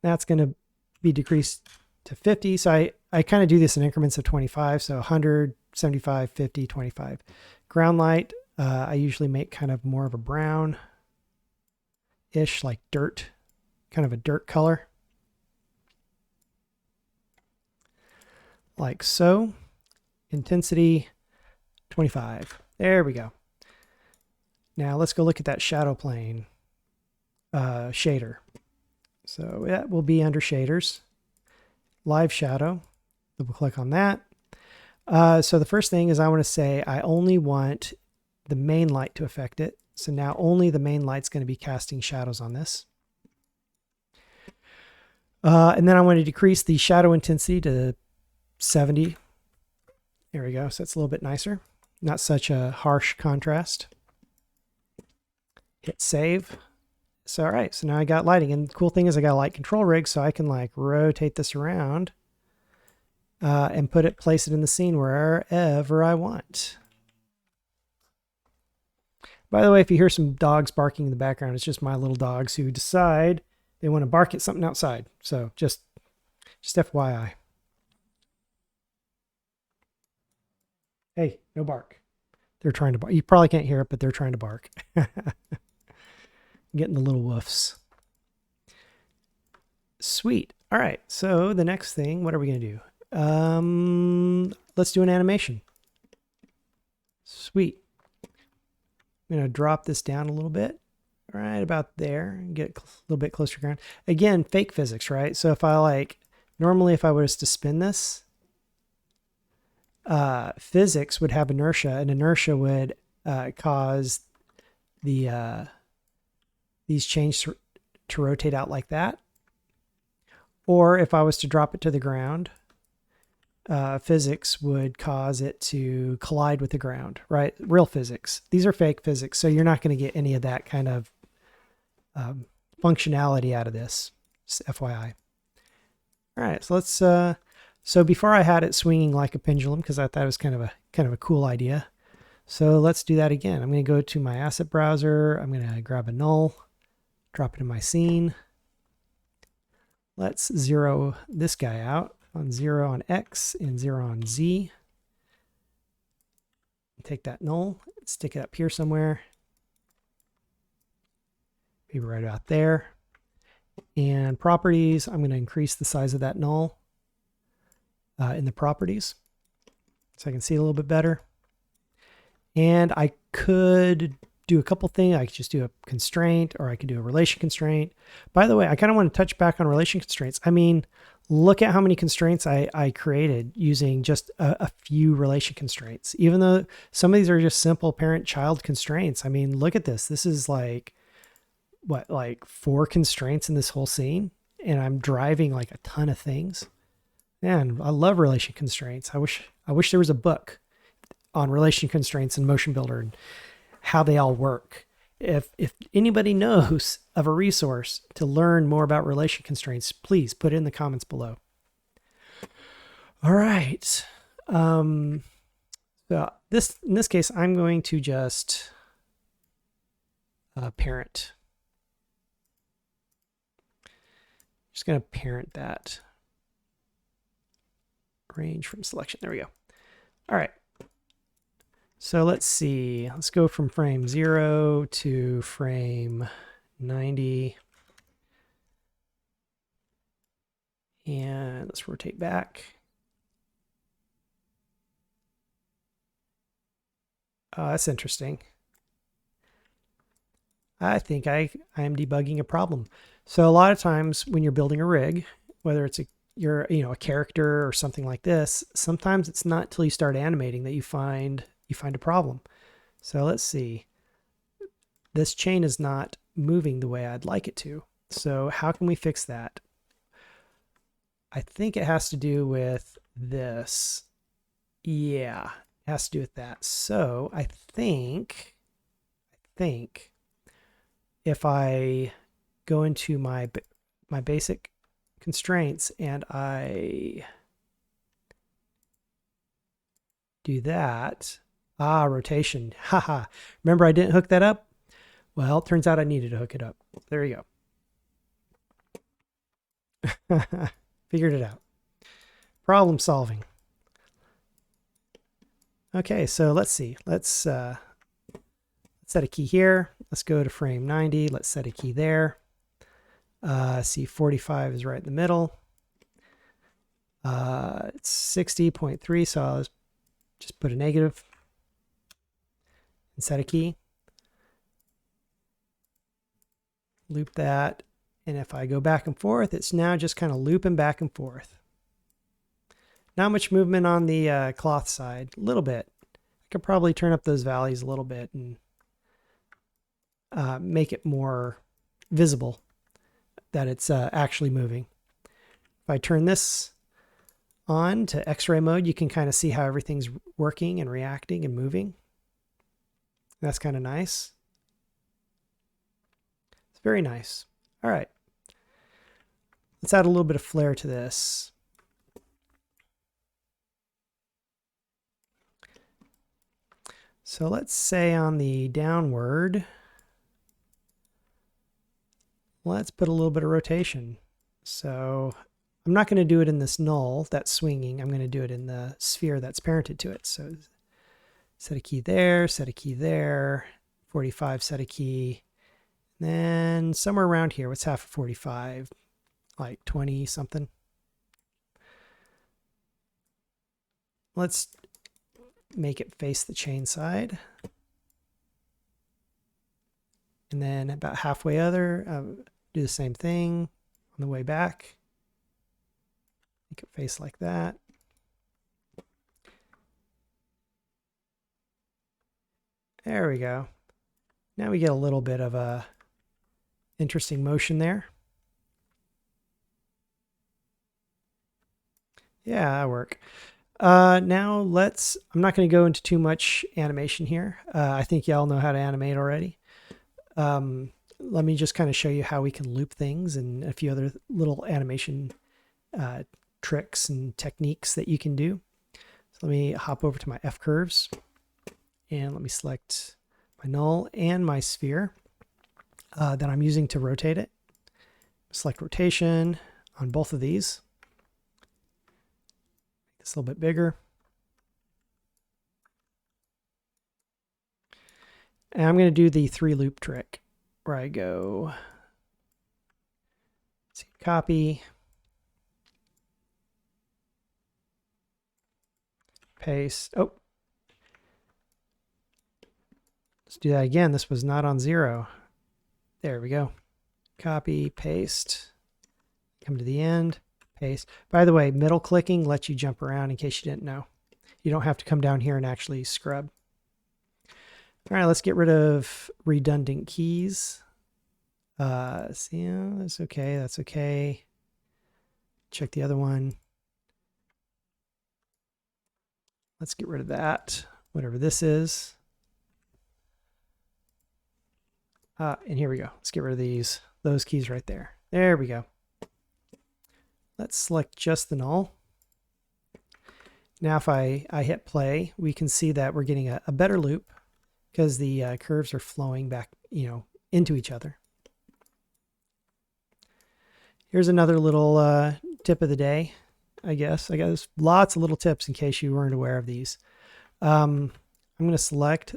That's going to be decreased to 50. So I kind of do this in increments of 25. So 100, 75, 50, 25. Ground light, I usually make kind of more of a brown-ish, like dirt, kind of a dirt color. Like so. Intensity 25. There we go. Now let's go look at that shadow plane shader. So that will be under shaders. Live shadow. Double click on that. So the first thing is I want to say I only want the main light to affect it. So now only the main light's going to be casting shadows on this. And then I want to decrease the shadow intensity to 70. There we go. So it's a little bit nicer. Not such a harsh contrast. Hit save. So all right, so now I got lighting. And the cool thing is I got a light control rig, so I can like rotate this around and place it in the scene wherever I want. By the way, if you hear some dogs barking in the background, it's just my little dogs who decide they want to bark at something outside. So just FYI. Hey, no bark. They're trying to bark. You probably can't hear it, but they're trying to bark. Getting the little woofs. Sweet. All right. So the next thing, what are we going to do? Let's do an animation. Sweet. I'm going to drop this down a little bit, right about there, and get a little bit closer to ground. Again, fake physics, right? So if I normally if I was to spin this, physics would have inertia, and inertia would cause the these chains to rotate out like that. Or if I was to drop it to the ground, physics would cause it to collide with the ground, right? Real physics. These are fake physics, so you're not going to get any of that kind of functionality out of this, just FYI. All right, so let's. So before I had it swinging like a pendulum because I thought it was kind of a cool idea. So let's do that again. I'm going to go to my asset browser. I'm going to grab a null, drop it in my scene. Let's zero this guy out on 0 on X and 0 on Z. Take that null, stick it up here somewhere. Maybe right about there. And properties, I'm going to increase the size of that null in the properties so I can see a little bit better. And I could do a couple things. I could just do a constraint, or I could do a relation constraint. By the way, I kind of want to touch back on relation constraints. I mean, look at how many constraints I created using just a few relation constraints. Even though some of these are just simple parent-child constraints. I mean, look at this. This is like 4 constraints in this whole scene, and I'm driving like a ton of things. Man, I love relation constraints. I wish there was a book on relation constraints in Motionbuilder and how they all work. If anybody knows of a resource to learn more about relation constraints, please put it in the comments below. All right. So in this case, I'm going to just parent. Just going to parent that. Range from selection. There we go. All right. So let's see. Let's go from frame 0 to frame 90. And let's rotate back. That's interesting. I think I am debugging a problem. So a lot of times when you're building a rig, whether it's a character or something like this, sometimes it's not till you start animating that you find a problem. So let's see. This chain is not moving the way I'd like it to. So how can we fix that? I think it has to do with this. Yeah, it has to do with that. So I think if I go into my basic constraints and I do that, rotation, haha. Remember I didn't hook that up? Well, it turns out I needed to hook it up. There you go. Figured it out. Problem solving. Okay, so let's see. Let's set a key here. Let's go to frame 90. Let's set a key there. See, 45 is right in the middle. It's 60.3, so I'll just put a negative and set a key. Loop that. And if I go back and forth, it's now just kind of looping back and forth. Not much movement on the cloth side, a little bit. I could probably turn up those values a little bit and make it more visible that it's actually moving. If I turn this on to X-ray mode, you can kind of see how everything's working and reacting and moving. That's kind of nice. It's very nice. All right. Let's add a little bit of flair to this. So let's say on the downward, let's put a little bit of rotation. So I'm not going to do it in this null that's swinging. I'm going to do it in the sphere that's parented to it. So set a key there, set a key there, 45, set a key. Then somewhere around here, what's half of 45? Like 20 something. Let's make it face the chain side. And then about halfway other, do the same thing on the way back. Make it face like that. There we go. Now we get a little bit of a interesting motion there. Yeah, that'll work. Now I'm not going to go into too much animation here. I think y'all know how to animate already. Let me just kind of show you how we can loop things and a few other little animation tricks and techniques that you can do. So let me hop over to my F curves and let me select my null and my sphere that I'm using to rotate it. Select rotation on both of these. Make this a little bit bigger. And I'm going to do the 3 loop trick where I go, let's see, copy, paste. Oh, let's do that again. This was not on 0. There we go. Copy, paste, come to the end, paste. By the way, middle clicking lets you jump around in case you didn't know. You don't have to come down here and actually scrub. All right, let's get rid of redundant keys. See, yeah, that's okay. That's okay. Check the other one. Let's get rid of that, whatever this is. And here we go. Let's get rid of those keys right there. There we go. Let's select just the null. Now if I hit play, we can see that we're getting a better loop because the curves are flowing back, into each other. Here's another little tip of the day, I guess. I got lots of little tips in case you weren't aware of these. I'm going to select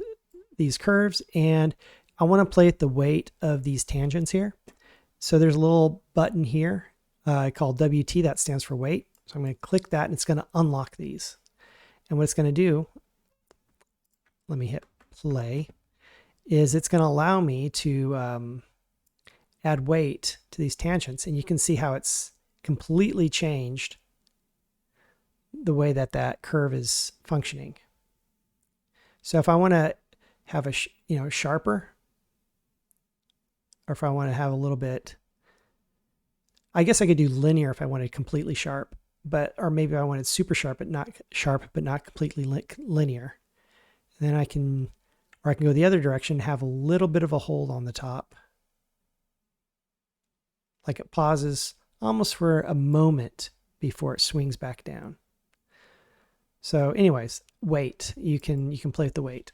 these curves and I want to play with the weight of these tangents here. So there's a little button here called WT, that stands for weight. So I'm going to click that and it's going to unlock these. And what it's going to do, let me hit play, is it's going to allow me to add weight to these tangents. And you can see how it's completely changed the way that curve is functioning. So if I want to have a sharper, or if I want to have a little bit, I guess I could do linear if I wanted completely sharp, or maybe I wanted super sharp but not completely linear. And then I can go the other direction, have a little bit of a hold on the top, like it pauses almost for a moment before it swings back down. So anyways, weight, you can play with the weight.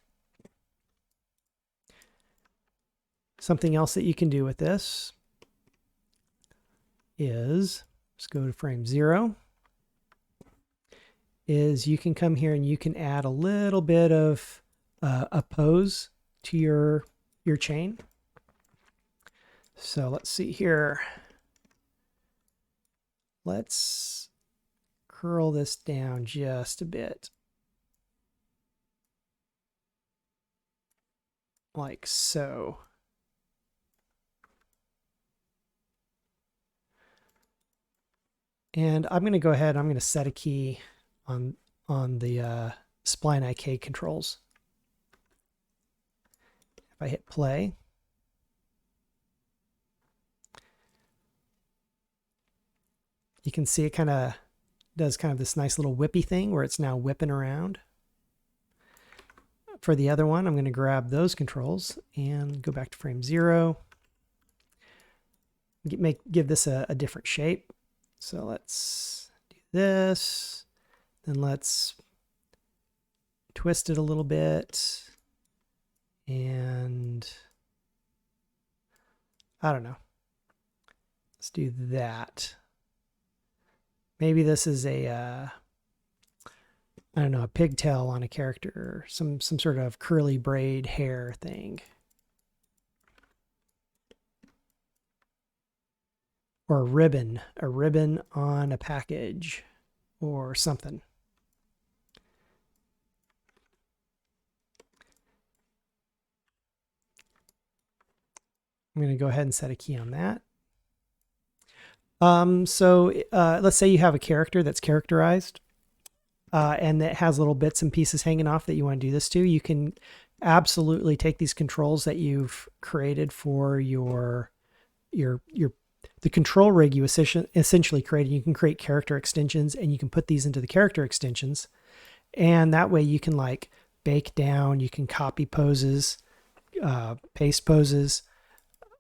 Something else that you can do with this is, let's go to frame 0, is you can come here and you can add a little bit of a pose to your chain. So let's see here. Let's curl this down just a bit. Like so. And I'm going to go ahead, I'm going to set a key on the spline IK controls. If I hit play, you can see it kind of does kind of this nice little whippy thing where it's now whipping around. For the other one, I'm going to grab those controls and go back to frame 0. Give this a different shape. So let's do this, then let's twist it a little bit, And I don't know. Let's do that. Maybe this is a, I don't know, a pigtail on a character, some sort of curly braid hair thing. Or a ribbon on a package or something. I'm going to go ahead and set a key on that. Let's say you have a character that's characterized and that has little bits and pieces hanging off that you want to do this to. You can absolutely take these controls that you've created for the control rig you essentially created. You can create character extensions and you can put these into the character extensions. And that way you can like bake down, you can copy poses, paste poses,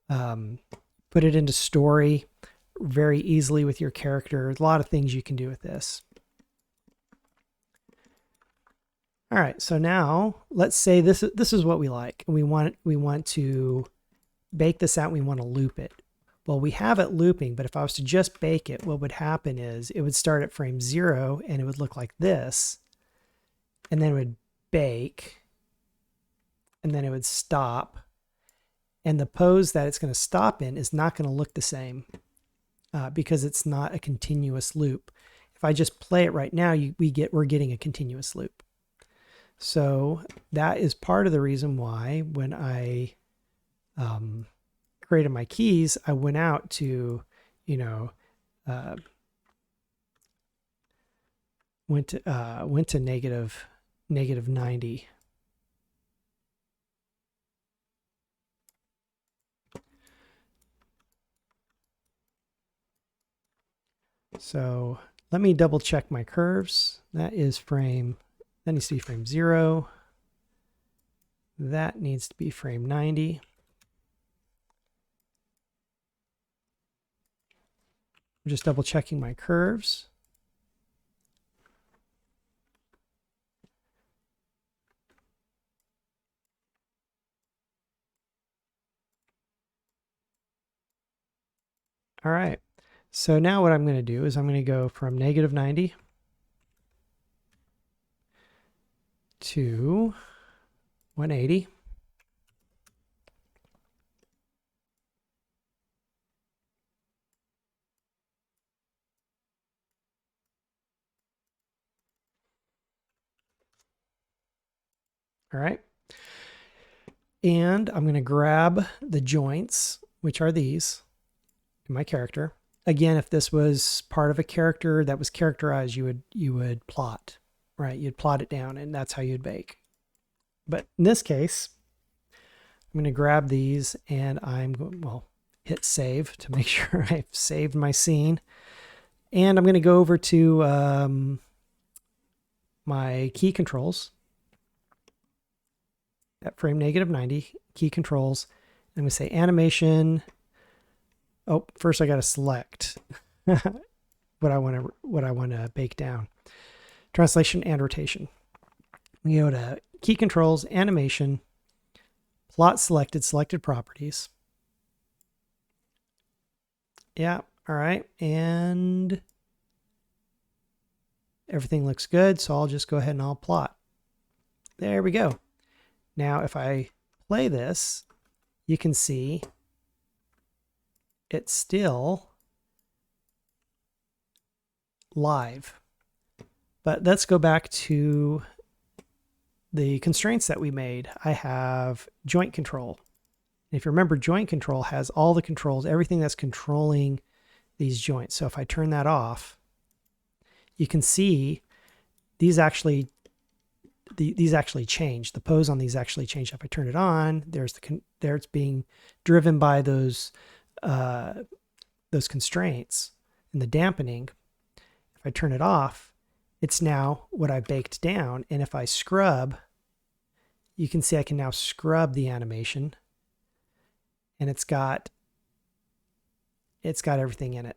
put it into story very easily with your character. A lot of things you can do with this. All right, so now let's say this is what we like. We want to bake this out. We want to loop it. Well, we have it looping, but if I was to just bake it, what would happen is it would start at frame 0 and it would look like this, and then it would bake, and then it would stop, and the pose that it's going to stop in is not going to look the same because it's not a continuous loop. If I just play it right now, we're getting a continuous loop. So that is part of the reason why when I created my keys, I went out to, went to negative 90. So let me double check my curves. That needs to be frame 0. That needs to be frame 90. I'm just double checking my curves. All right. So now what I'm going to do is I'm going to go from negative 90 to 180. All right. And I'm going to grab the joints, which are these, in my character. Again, if this was part of a character that was characterized, you would plot, right? You'd plot it down, and that's how you'd bake. But in this case, I'm going to grab these, and I'm going, well, hit save to make sure I've saved my scene. And I'm going to go over to my key controls at frame negative 90, key controls. I'm going to say animation. Oh, first I got to select what I want to bake down. Translation and rotation. We go to key controls, animation, plot selected properties. Yeah, all right. And everything looks good, so I'll just go ahead and I'll plot. There we go. Now, if I play this, you can see it's still live. But let's go back to the constraints that we made. I have joint control. And if you remember, joint control has all the controls, everything that's controlling these joints. So if I turn that off, you can see these actually change. The pose on these actually change. If I turn it on, there it's being driven by those constraints and the dampening. If I turn it off, it's now what I baked down. And if I scrub, you can see I can now scrub the animation, and it's got everything in it,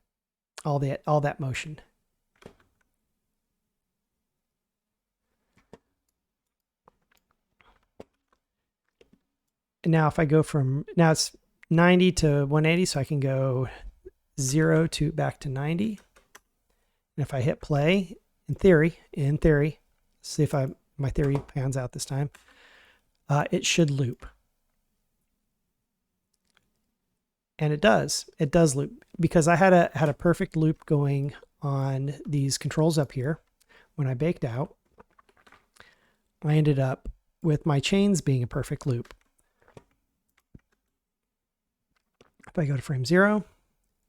all that motion. now if I go from, now it's 90 to 180, so I can go 0 to back to 90. And if I hit play, in theory, see if my theory pans out this time, it should loop. And it does loop, because I had a perfect loop going on these controls up here. When I baked out, I ended up with my chains being a perfect loop. If I go to frame 0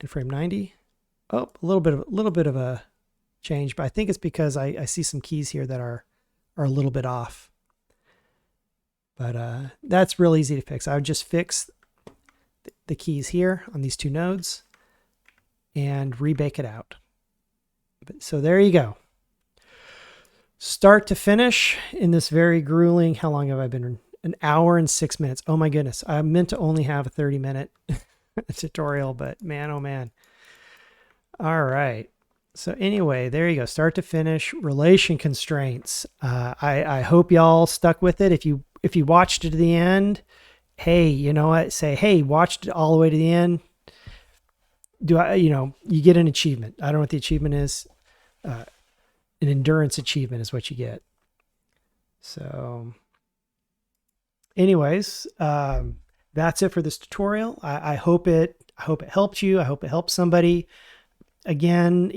and frame 90, oh, a little bit of a change, but I think it's because I see some keys here that are a little bit off. But that's real easy to fix. I would just fix the keys here on these two nodes and rebake it out. So there you go. Start to finish in this very grueling, how long have I been? An hour and 6 minutes. Oh my goodness. I meant to only have a 30-minute tutorial, but man, oh man. All right. So anyway, there you go. Start to finish, relation constraints. I hope y'all stuck with it. If you watched it to the end, hey, you know what? Say, hey, watched it all the way to the end. You get an achievement. I don't know what the achievement is. An endurance achievement is what you get. So anyways, that's it for this tutorial. I hope it helped you. I hope it helped somebody. Again,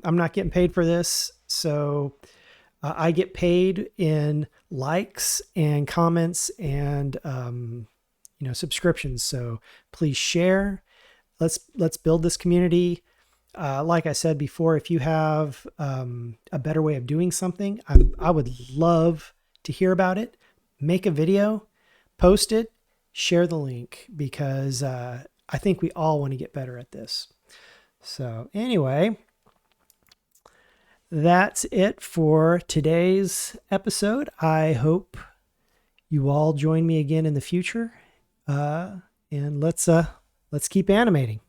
I'm not getting paid for this. So I get paid in likes and comments and, subscriptions. So please share. Let's build this community. Like I said before, if you have a better way of doing something, I would love to hear about it. Make a video, post it, share the link, because I think we all want to get better at this. So anyway, that's it for today's episode. I hope you all join me again in the future, and let's keep animating.